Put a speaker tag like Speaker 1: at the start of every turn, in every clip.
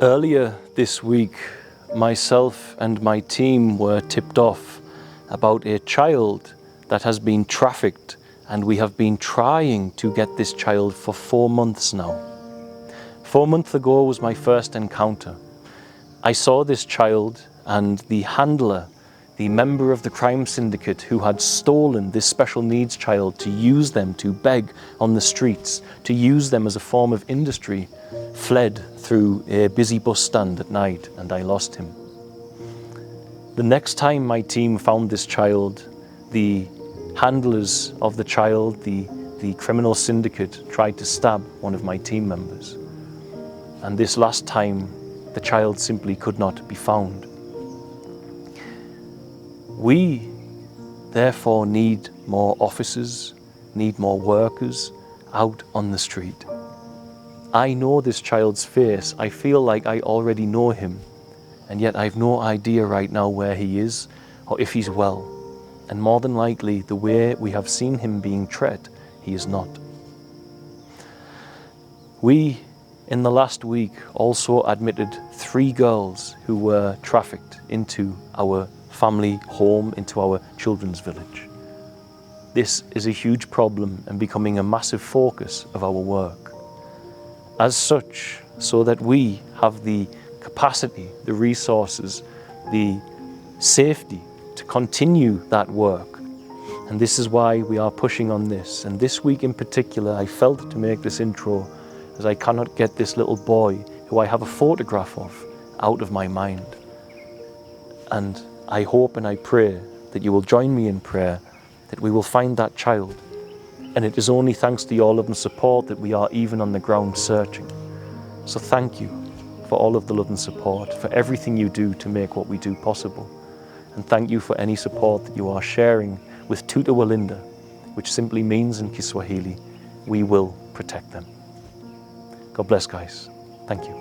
Speaker 1: Earlier this week, myself and my team were tipped off about a child that has been trafficked, and we have been trying to get this child for 4 months now. 4 months ago was my first encounter. I saw this child and the handler, the member of the crime syndicate who had stolen this special needs child to use them to beg on the streets, to use them as a form of industry, fled through a busy bus stand at night, and I lost him. The next time my team found this child, the handlers of the child, the criminal syndicate, tried to stab one of my team members. And this last time, the child simply could not be found. We, therefore, need more officers, need more workers out on the street. I know this child's face. I feel like I already know him, and yet I've no idea right now where he is or if he's well. And more than likely, the way we have seen him being treated, he is not. We, in the last week, also admitted 3 girls who were trafficked into our family home, into our children's village. This is a huge problem and becoming a massive focus of our work. As such, so that we have the capacity, the resources, the safety to continue that work. And this is why we are pushing on this. And this week in particular, I felt to make this intro as I cannot get this little boy who I have a photograph of out of my mind. And I hope and I pray that you will join me in prayer, that we will find that child. And it is only thanks to your love and support that we are even on the ground searching. So thank you for all of the love and support, for everything you do to make what we do possible. And thank you for any support that you are sharing with Tuta Walinda, which simply means in Kiswahili, we will protect them. God bless, guys. Thank you.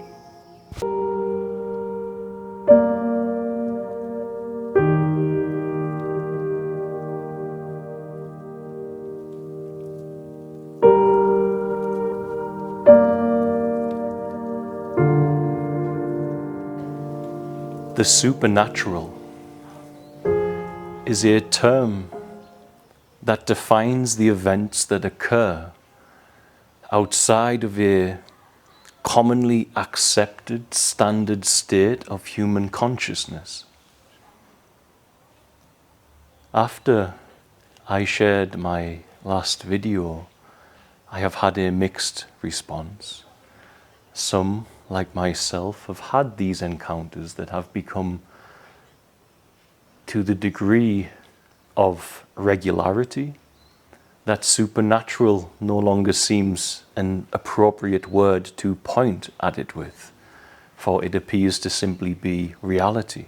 Speaker 1: The supernatural is a term that defines the events that occur outside of a commonly accepted standard state of human consciousness. After I shared my last video, I have had a mixed response. Some, like myself, have had these encounters that have become to the degree of regularity that supernatural no longer seems an appropriate word to point at it with, for it appears to simply be reality.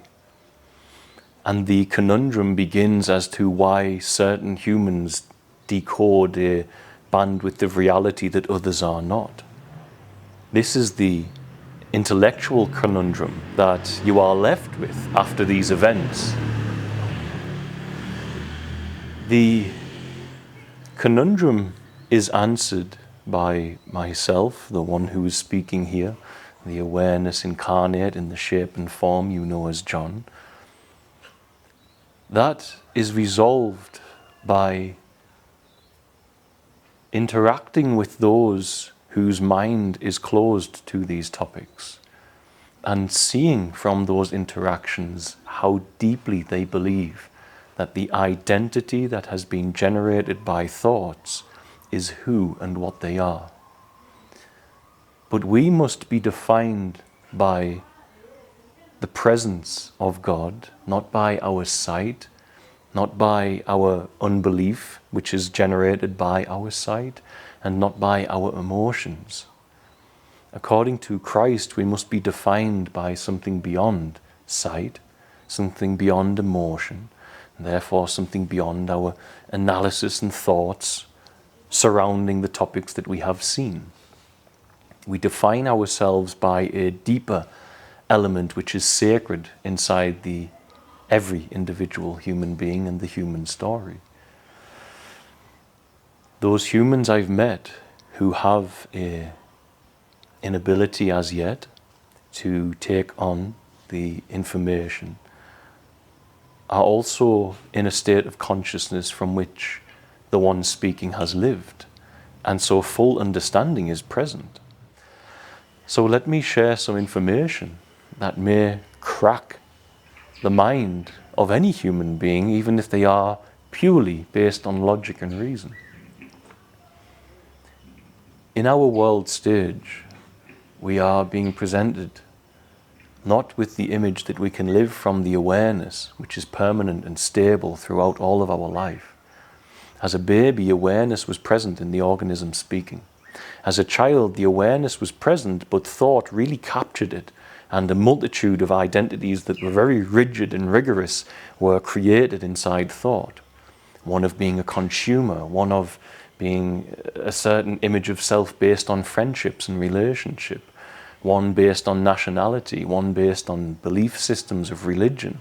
Speaker 1: And the conundrum begins as to why certain humans decode a bandwidth of reality that others are not. This is the intellectual conundrum that you are left with after these events. The conundrum is answered by myself, the one who is speaking here, the awareness incarnate in the shape and form you know as John. That is resolved by interacting with those whose mind is closed to these topics and seeing from those interactions how deeply they believe that the identity that has been generated by thoughts is who and what they are. But we must be defined by the presence of God, not by our sight, not by our unbelief, which is generated by our sight, and not by our emotions. According to Christ, we must be defined by something beyond sight, something beyond emotion, and therefore something beyond our analysis and thoughts surrounding the topics that we have seen. We define ourselves by a deeper element which is sacred inside every individual human being and the human story. Those humans I've met who have an inability as yet to take on the information are also in a state of consciousness from which the one speaking has lived, and so full understanding is present. So let me share some information that may crack the mind of any human being, even if they are purely based on logic and reason. In our world stage, we are being presented not with the image that we can live from the awareness, which is permanent and stable throughout all of our life. As a baby, awareness was present in the organism speaking. As a child, the awareness was present, but thought really captured it, and a multitude of identities that were very rigid and rigorous were created inside thought. One of being a consumer, one of being a certain image of self based on friendships and relationship, one based on nationality, one based on belief systems of religion.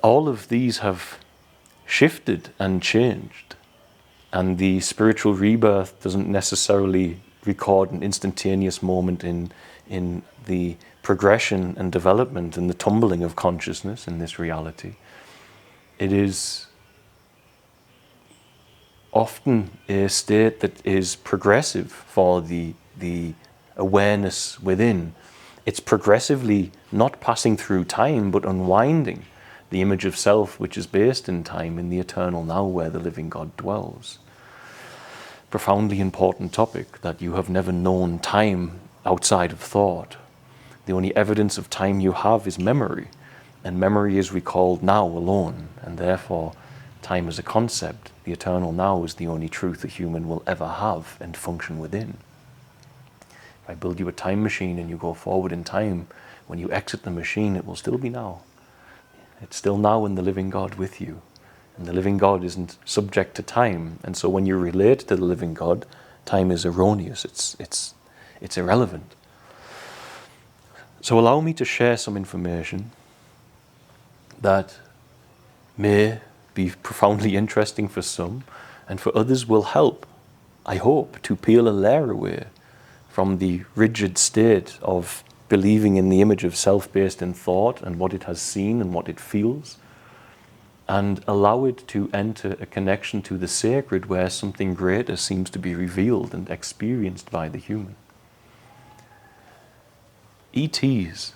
Speaker 1: All of these have shifted and changed, and the spiritual rebirth doesn't necessarily record an instantaneous moment in the progression and development and the tumbling of consciousness in this reality. It is often a state that is progressive for the awareness within. It's progressively not passing through time, but unwinding the image of self which is based in time, in the eternal now where the living God dwells. Profoundly important topic, that you have never known time outside of thought. The only evidence of time you have is memory, and memory is recalled now alone, and therefore time as a concept, the eternal now, is the only truth a human will ever have and function within. If I build you a time machine and you go forward in time, when you exit the machine, it will still be now. It's still now in the living God with you. And the living God isn't subject to time. And so when you relate to the living God, time is erroneous. It's irrelevant. So allow me to share some information that may be profoundly interesting for some, and for others will help, I hope, to peel a layer away from the rigid state of believing in the image of self based in thought and what it has seen and what it feels, and allow it to enter a connection to the sacred where something greater seems to be revealed and experienced by the human. ETs.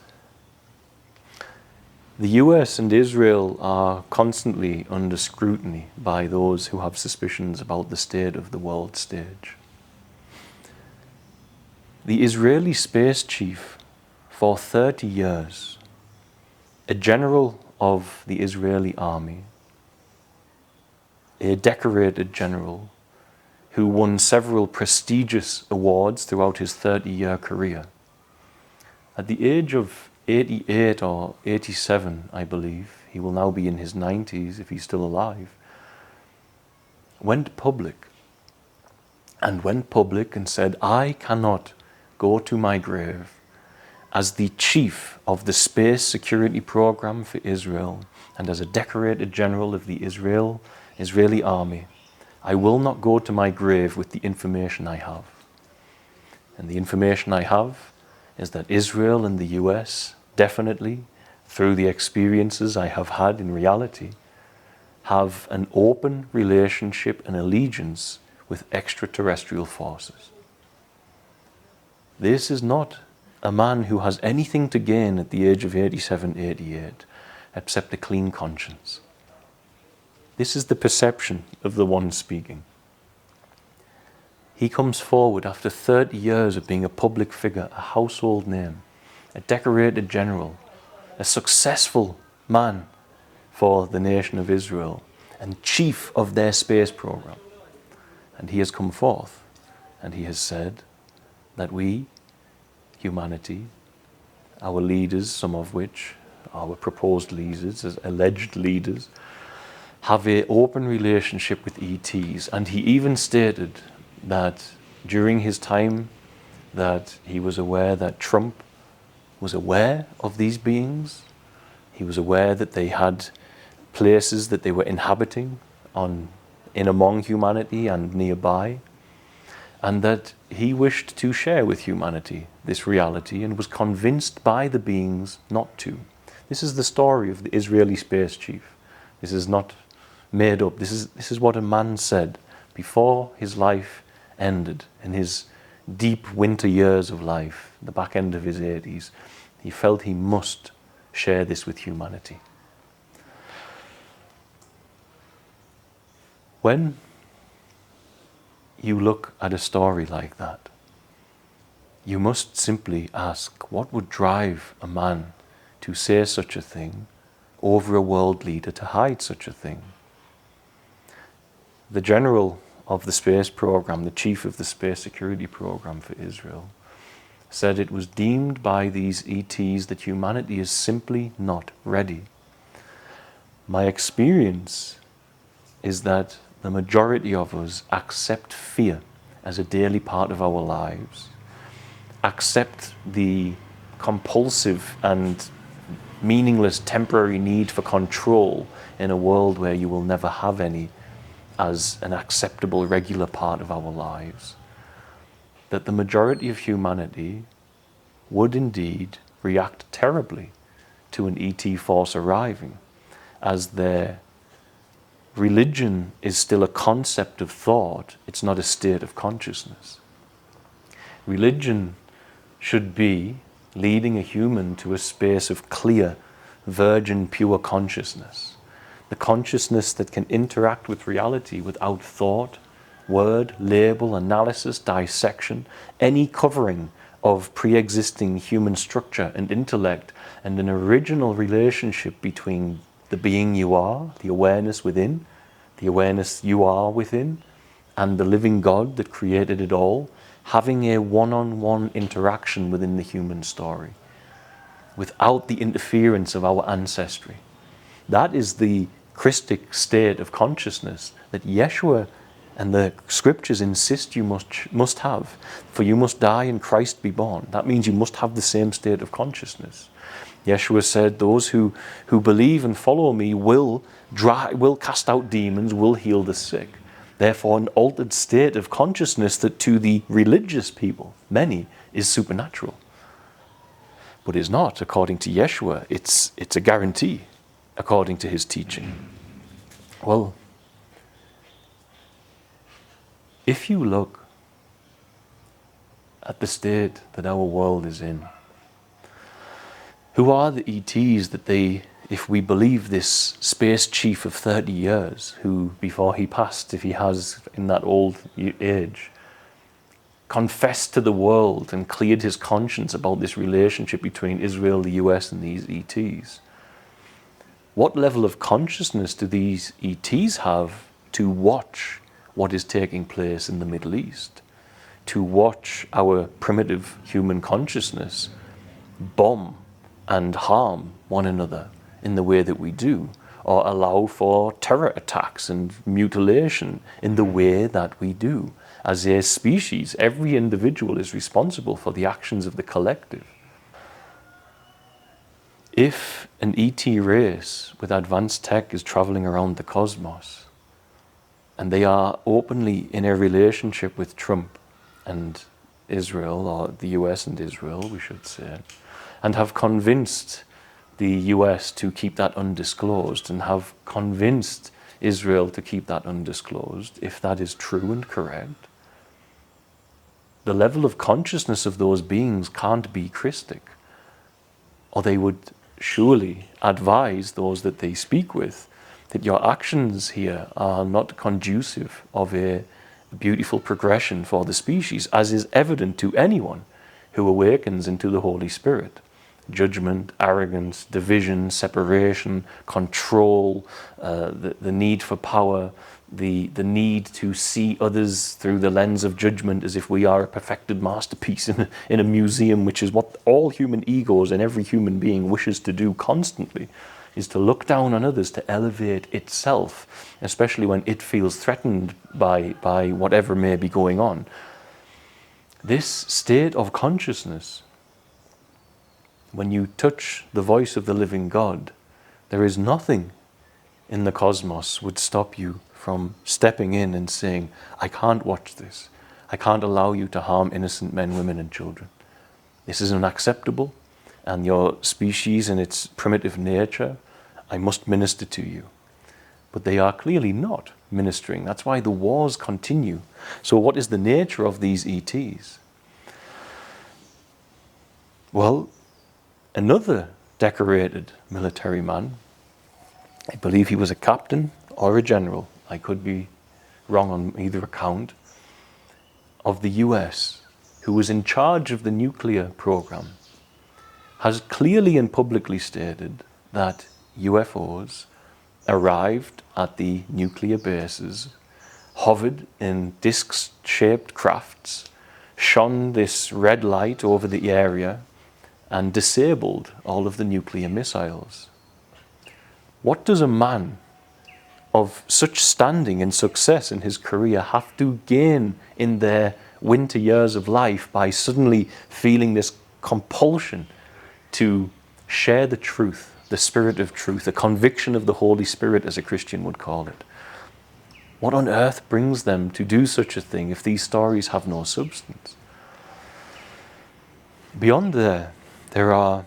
Speaker 1: The US and Israel are constantly under scrutiny by those who have suspicions about the state of the world stage. The Israeli space chief for 30 years, a general of the Israeli army, a decorated general who won several prestigious awards throughout his 30-year career. At the age of 88 or 87, I believe, he will now be in his 90s if he's still alive, went public and said, I cannot go to my grave as the chief of the space security program for Israel and as a decorated general of the Israeli army. I will not go to my grave with the information I have. And the information I have is that Israel and the US definitely, through the experiences I have had in reality, have an open relationship and allegiance with extraterrestrial forces. This is not a man who has anything to gain at the age of 87, 88, except a clean conscience. This is the perception of the one speaking. He comes forward after 30 years of being a public figure, a household name, a decorated general, a successful man for the nation of Israel, and chief of their space program. And he has come forth and he has said that we, humanity, our leaders, some of which, our proposed leaders, as alleged leaders, have an open relationship with ETs. And he even stated that during his time that he was aware that Trump was aware of these beings. He was aware that they had places that they were inhabiting in among humanity and nearby, and that he wished to share with humanity this reality and was convinced by the beings not to. This is the story of the Israeli space chief. This is not made up. This is what a man said before his life ended, in his deep winter years of life, the back end of his 80s. He felt he must share this with humanity. When you look at a story like that, you must simply ask, what would drive a man to say such a thing over a world leader to hide such a thing? The general of the space program, the chief of the space security program for Israel, said it was deemed by these ETs that humanity is simply not ready. My experience is that the majority of us accept fear as a daily part of our lives, accept the compulsive and meaningless temporary need for control in a world where you will never have any as an acceptable regular part of our lives, that the majority of humanity would indeed react terribly to an ET force arriving, as their religion is still a concept of thought, it's not a state of consciousness. Religion should be leading a human to a space of clear, virgin, pure consciousness. The consciousness that can interact with reality without thought, word, label, analysis, dissection, any covering of pre-existing human structure and intellect, and an original relationship between the being you are, the awareness within, the awareness you are within, and the living God that created it all, having a one-on-one interaction within the human story, without the interference of our ancestry. That is the Christic state of consciousness that Yeshua and the scriptures insist you must have. For you must die and Christ be born. That means you must have the same state of consciousness. Yeshua said, those who believe and follow me will cast out demons, will heal the sick. Therefore, an altered state of consciousness that to the religious people, many, is supernatural. But is not, according to Yeshua. It's a guarantee, according to his teaching. Well, if you look at the state that our world is in, who are the ETs that they, if we believe this space chief of 30 years, who before he passed, if he has in that old age, confessed to the world and cleared his conscience about this relationship between Israel, the US, and these ETs, what level of consciousness do these ETs have to watch what is taking place in the Middle East, to watch our primitive human consciousness bomb and harm one another in the way that we do, or allow for terror attacks and mutilation in the way that we do? As a species, every individual is responsible for the actions of the collective. If an ET race with advanced tech is traveling around the cosmos, and they are openly in a relationship with Trump and Israel, or the US and Israel, we should say, and have convinced the US to keep that undisclosed, and have convinced Israel to keep that undisclosed, if that is true and correct, the level of consciousness of those beings can't be Christic, or they would surely advise those that they speak with that your actions here are not conducive of a beautiful progression for the species, as is evident to anyone who awakens into the Holy Spirit. Judgment, arrogance, division, separation, control, the need for power, the need to see others through the lens of judgment as if we are a perfected masterpiece in a museum, which is what all human egos and every human being wishes to do constantly, is to look down on others, to elevate itself, especially when it feels threatened by whatever may be going on. This state of consciousness, when you touch the voice of the living God, there is nothing in the cosmos would stop you from stepping in and saying, I can't watch this. I can't allow you to harm innocent men, women and children. This is unacceptable, and your species in its primitive nature, I must minister to you. But they are clearly not ministering. That's why the wars continue. So what is the nature of these ETs? Well, another decorated military man, I believe he was a captain or a general, I could be wrong on either account, of the US, who was in charge of the nuclear program, has clearly and publicly stated that UFOs arrived at the nuclear bases, hovered in disc-shaped crafts, shone this red light over the area, and disabled all of the nuclear missiles. What does a man of such standing and success in his career have to gain in their winter years of life by suddenly feeling this compulsion to share the truth, the spirit of truth, the conviction of the Holy Spirit, as a Christian would call it? What on earth brings them to do such a thing if these stories have no substance? Beyond there are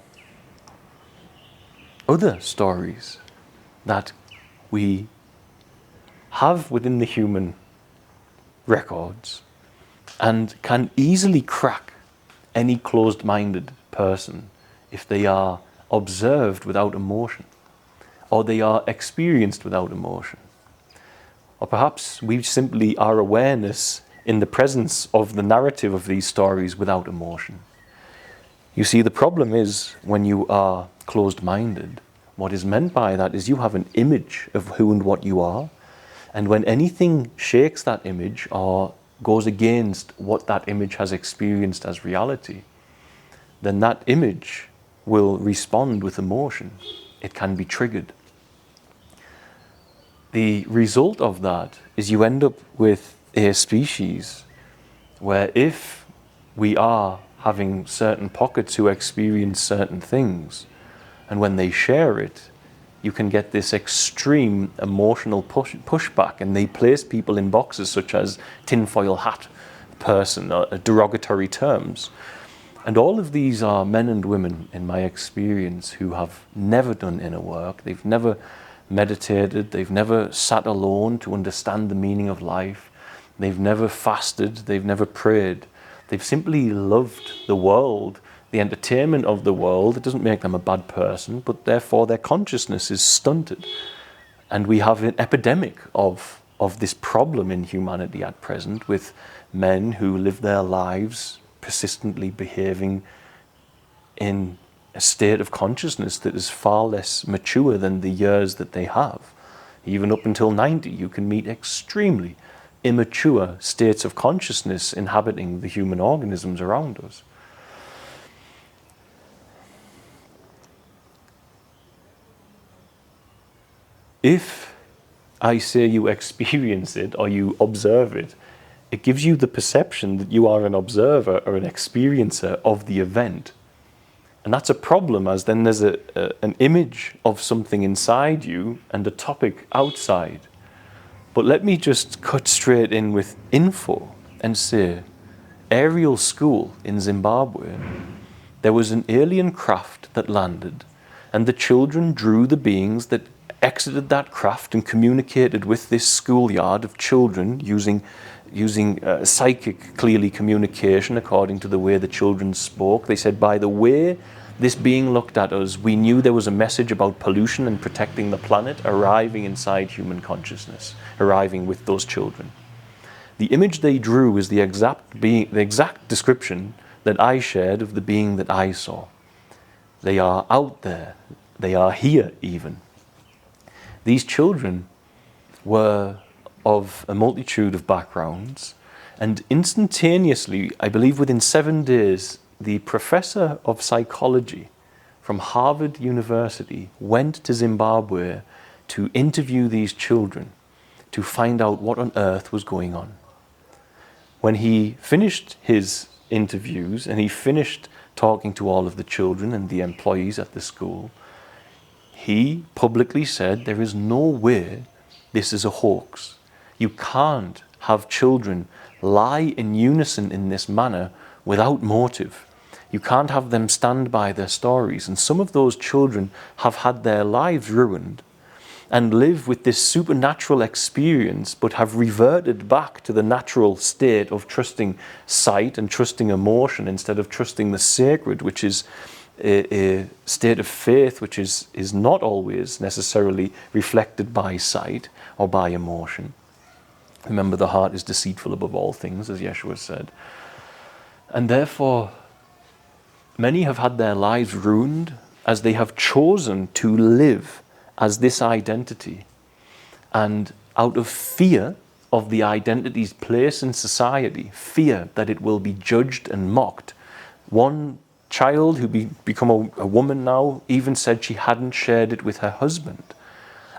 Speaker 1: other stories that we have within the human records and can easily crack any closed-minded person if they are observed without emotion, or they are experienced without emotion. Or perhaps we simply are awareness in the presence of the narrative of these stories without emotion. You see, the problem is when you are closed-minded, what is meant by that is you have an image of who and what you are, and when anything shakes that image or goes against what that image has experienced as reality, then that image will respond with emotion. It can be triggered. The result of that is you end up with a species where if we are having certain pockets who experience certain things, and when they share it, you can get this extreme emotional pushback, and they place people in boxes such as tinfoil hat person, or derogatory terms. And all of these are men and women, in my experience, who have never done inner work. They've never meditated. They've never sat alone to understand the meaning of life. They've never fasted. They've never prayed. They've simply loved the world, the entertainment of the world. It doesn't make them a bad person, but therefore their consciousness is stunted. And we have an epidemic of this problem in humanity at present, with men who live their lives persistently behaving in a state of consciousness that is far less mature than the years that they have. Even up until 90, you can meet extremely immature states of consciousness inhabiting the human organisms around us. If I say you experience it or you observe it, it gives you the perception that you are an observer or an experiencer of the event. And that's a problem, as then there's an image of something inside you and a topic outside. But let me just cut straight in with info and say, aerial school in Zimbabwe, there was an alien craft that landed, and the children drew the beings that exited that craft and communicated with this schoolyard of children using psychic, clearly, communication according to the way the children spoke. They said, by the way this being looked at us, we knew there was a message about pollution and protecting the planet arriving inside human consciousness, arriving with those children. The image they drew is the exact description that I shared of the being that I saw. They are out there. They are here even. These children were of a multitude of backgrounds, and instantaneously, I believe within 7 days, the professor of psychology from Harvard University went to Zimbabwe to interview these children to find out what on earth was going on. When he finished his interviews and he finished talking to all of the children and the employees at the school, he publicly said, there is no way this is a hoax. You can't have children lie in unison in this manner without motive. You can't have them stand by their stories. And some of those children have had their lives ruined and live with this supernatural experience, but have reverted back to the natural state of trusting sight and trusting emotion instead of trusting the sacred, which is a state of faith which is not always necessarily reflected by sight or by emotion. Remember, the heart is deceitful above all things, as Yeshua said. And therefore, many have had their lives ruined as they have chosen to live as this identity. And out of fear of the identity's place in society, fear that it will be judged and mocked. One child who become a woman now even said she hadn't shared it with her husband,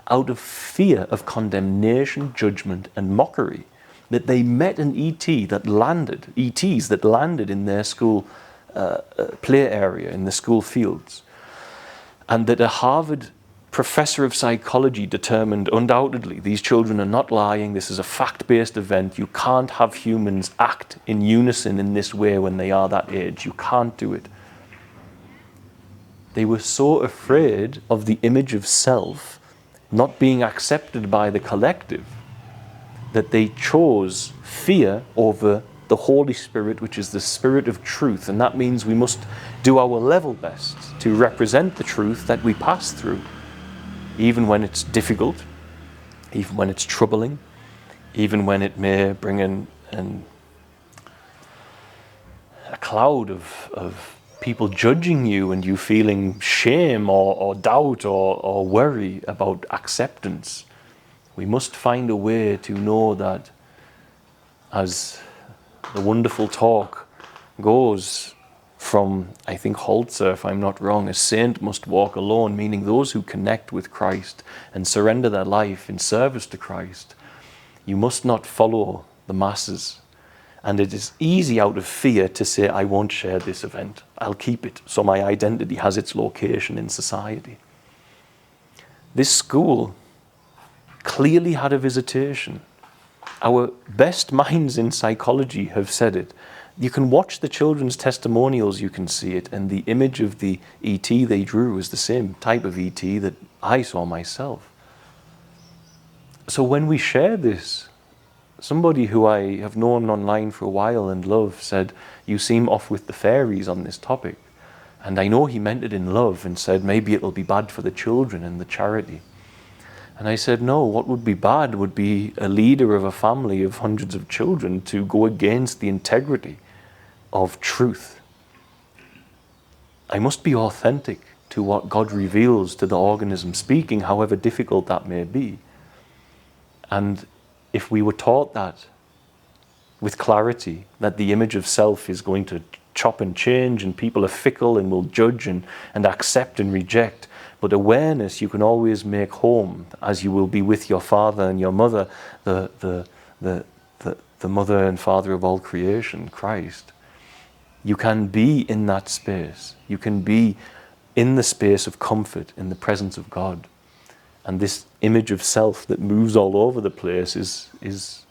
Speaker 1: out of fear of condemnation, judgment and mockery, that they met an ETs that landed in their school play area, in the school fields, and that a Harvard professor of psychology determined undoubtedly these children are not lying, this is a fact-based event, you can't have humans act in unison in this way when they are that age, you can't do it. They were so afraid of the image of self not being accepted by the collective that they chose fear over the Holy Spirit, which is the Spirit of truth. And that means we must do our level best to represent the truth that we pass through, even when it's difficult, even when it's troubling, even when it may bring in a cloud of people judging you and you feeling shame or doubt or worry about acceptance. We must find a way to know that, as the wonderful talk goes from, I think, Holzer, if I'm not wrong, a saint must walk alone, meaning those who connect with Christ and surrender their life in service to Christ. You must not follow the masses. And it is easy out of fear to say, I won't share this event. I'll keep it so my identity has its location in society. This school clearly had a visitation. Our best minds in psychology have said it. You can watch the children's testimonials, you can see it, and the image of the ET they drew is the same type of ET that I saw myself. So when we share this, somebody who I have known online for a while and love said, you seem off with the fairies on this topic. And I know he meant it in love and said, maybe it'll be bad for the children and the charity. And I said, no, what would be bad would be a leader of a family of hundreds of children to go against the integrity of truth. I must be authentic to what God reveals to the organism speaking, however difficult that may be. And if we were taught that with clarity, that the image of self is going to chop and change and people are fickle and will judge and accept and reject, but awareness you can always make home, as you will be with your father and your mother, the mother and father of all creation, Christ. You can be in that space. You can be in the space of comfort in the presence of God. And this image of self that moves all over the place is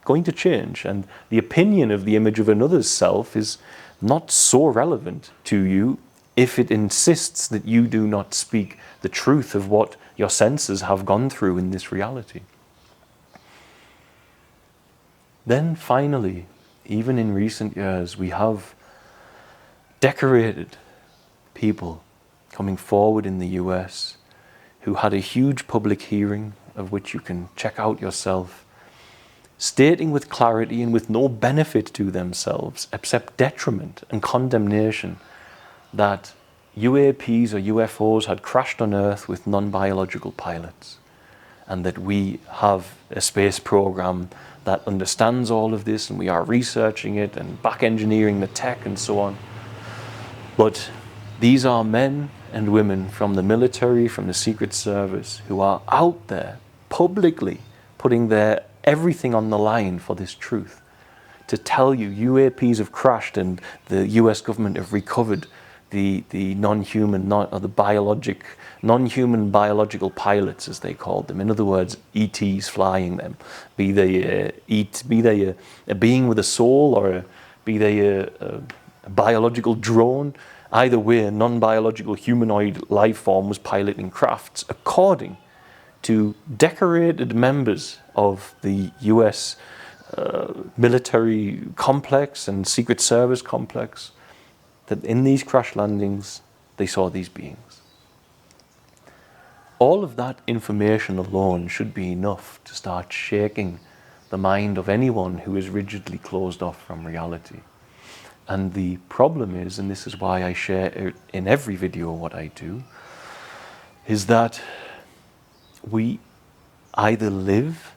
Speaker 1: going to change. And the opinion of the image of another's self is not so relevant to you if it insists that you do not speak the truth of what your senses have gone through in this reality. Then finally, even in recent years, we have decorated people coming forward in the US who had a huge public hearing, of which you can check out yourself, stating with clarity and with no benefit to themselves except detriment and condemnation that UAPs or UFOs had crashed on Earth with non-biological pilots, and that we have a space program that understands all of this and we are researching it and back engineering the tech and so on. But these are men and women from the military, from the Secret Service, who are out there publicly putting their everything on the line for this truth. To tell you UAPs have crashed and the US government have recovered the non-human, or the non-human biological pilots, as they called them. In other words, ETs flying them, be they a being with a soul, or be they a biological drone. Either way, a non-biological humanoid life form was piloting crafts according to decorated members of the US military complex and Secret Service complex, that in these crash landings they saw these beings. All of that information alone should be enough to start shaking the mind of anyone who is rigidly closed off from reality. And the problem is, and this is why I share in every video what I do, is that we either live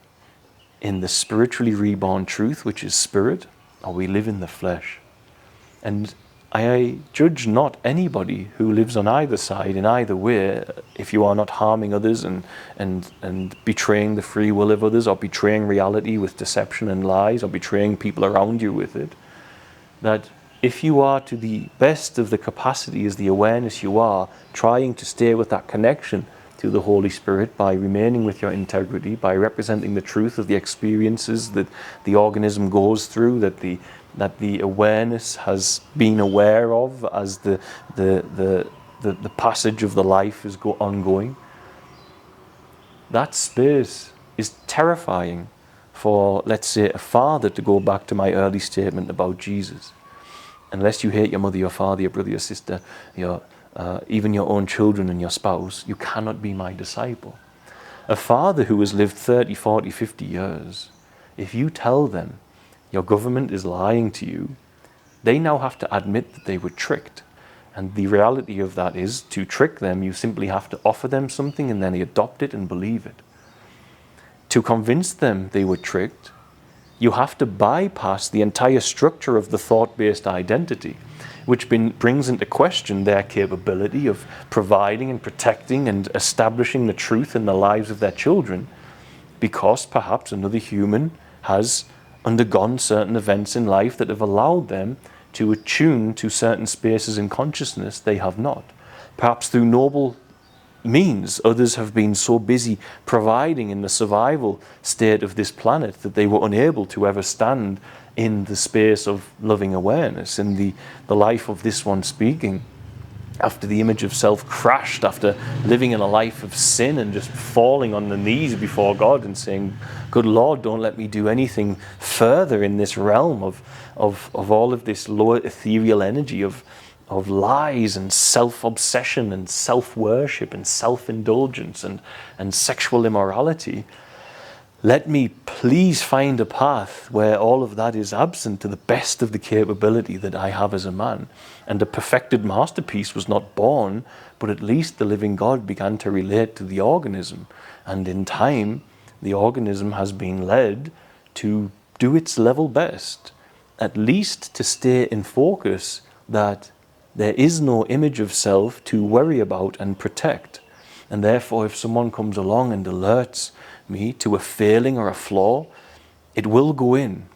Speaker 1: in the spiritually reborn truth, which is spirit, or we live in the flesh. And I judge not anybody who lives on either side in either way, if you are not harming others and betraying the free will of others, or betraying reality with deception and lies, or betraying people around you with it. That if you are, to the best of the capacity as the awareness you are, trying to stay with that connection to the Holy Spirit by remaining with your integrity, by representing the truth of the experiences that the organism goes through, that the awareness has been aware of as the passage of the life is ongoing, that space is terrifying for, let's say, a father, to go back to my early statement about Jesus. Unless you hate your mother, your father, your brother, your sister, even your own children and your spouse, you cannot be my disciple. A father who has lived 30, 40, 50 years, if you tell them your government is lying to you, they now have to admit that they were tricked. And the reality of that is, to trick them, you simply have to offer them something and then they adopt it and believe it. To convince them they were tricked, you have to bypass the entire structure of the thought-based identity, which brings into question their capability of providing and protecting and establishing the truth in the lives of their children, because perhaps another human has undergone certain events in life that have allowed them to attune to certain spaces in consciousness they have not. Perhaps through noble means, others have been so busy providing in the survival state of this planet that they were unable to ever stand in the space of loving awareness, in the life of this one speaking. After the image of self crashed, after living in a life of sin and just falling on the knees before God and saying, good Lord, don't let me do anything further in this realm of all of this lower ethereal energy of lies and self-obsession and self-worship and self-indulgence and sexual immorality. Let me please find a path where all of that is absent to the best of the capability that I have as a man. And a perfected masterpiece was not born, but at least the living God began to relate to the organism. And in time, the organism has been led to do its level best, at least to stay in focus that there is no image of self to worry about and protect. And therefore, if someone comes along and alerts me to a failing or a flaw, it will go in.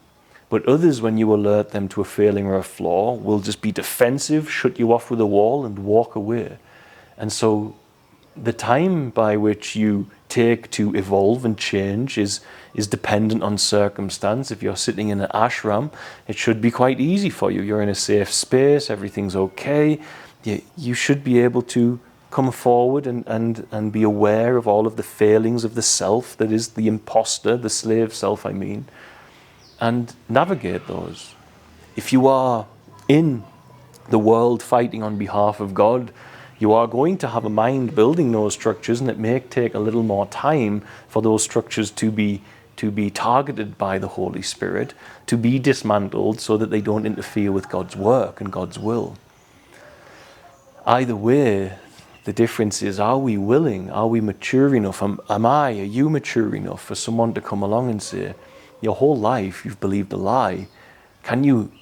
Speaker 1: But others, when you alert them to a failing or a flaw, will just be defensive, shut you off with a wall and walk away. And so the time by which you take to evolve and change is dependent on circumstance. If you're sitting in an ashram, it should be quite easy for you. You're in a safe space, everything's okay. You should be able to come forward and be aware of all of the failings of the self, that is the imposter, the slave self, and navigate those. If you are in the world fighting on behalf of God, you are going to have a mind building those structures, and it may take a little more time for those structures to be targeted by the Holy Spirit, to be dismantled so that they don't interfere with God's work and God's will. Either way, the difference is, are we willing? Are we mature enough? Are you mature enough for someone to come along and say, your whole life you've believed a lie? Can you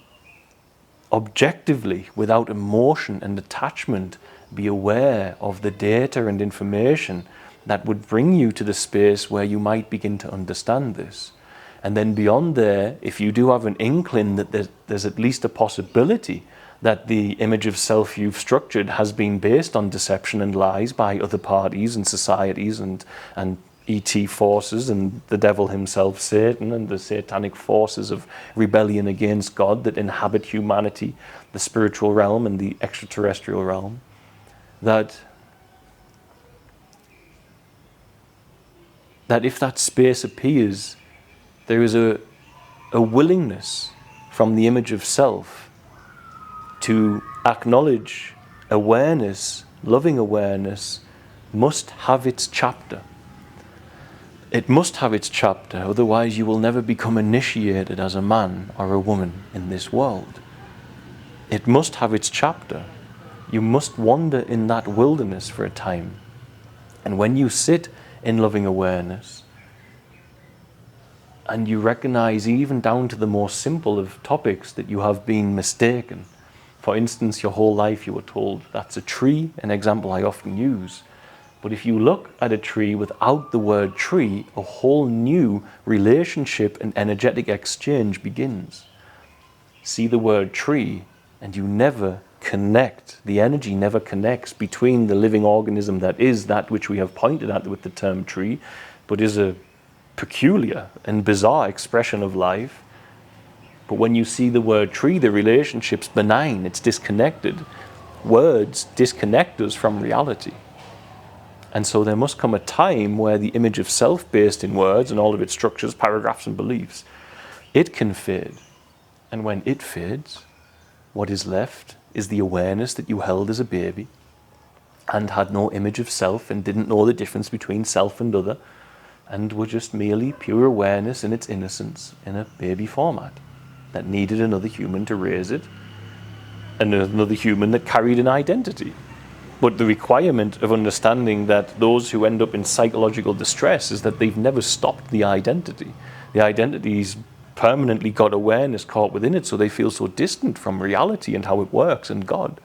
Speaker 1: objectively, without emotion and attachment, be aware of the data and information that would bring you to the space where you might begin to understand this? And then beyond there, if you do have an inkling that there's at least a possibility that the image of self you've structured has been based on deception and lies by other parties and societies and ET forces and the devil himself, Satan, and the satanic forces of rebellion against God that inhabit humanity, the spiritual realm and the extraterrestrial realm, that if that space appears, there is a willingness from the image of self to acknowledge awareness, loving awareness, must have its chapter. It must have its chapter, otherwise you will never become initiated as a man or a woman in this world. It must have its chapter. You must wander in that wilderness for a time. And when you sit in loving awareness, and you recognize even down to the more simple of topics that you have been mistaken. For instance, your whole life you were told that's a tree, an example I often use. But if you look at a tree without the word tree, a whole new relationship and energetic exchange begins. See the word tree and you never connect. The energy never connects between the living organism that is that which we have pointed at with the term tree, but is a peculiar and bizarre expression of life. But when you see the word tree, the relationship's benign, it's disconnected. Words disconnect us from reality. And so there must come a time where the image of self based in words and all of its structures, paragraphs and beliefs, it can fade. And when it fades, what is left is the awareness that you held as a baby and had no image of self and didn't know the difference between self and other, and were just merely pure awareness in its innocence in a baby format that needed another human to raise it, and another human that carried an identity. But the requirement of understanding that those who end up in psychological distress is that they've never stopped the identity. The identity's permanently got awareness caught within it, so they feel so distant from reality and how it works and God.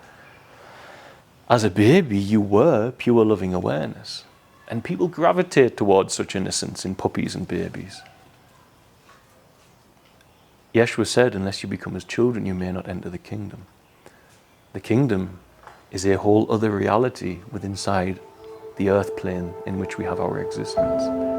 Speaker 1: As a baby, you were pure loving awareness. And people gravitate towards such innocence in puppies and babies. Yeshua said, unless you become as children, you may not enter the kingdom. The kingdom is a whole other reality within inside the earth plane in which we have our existence.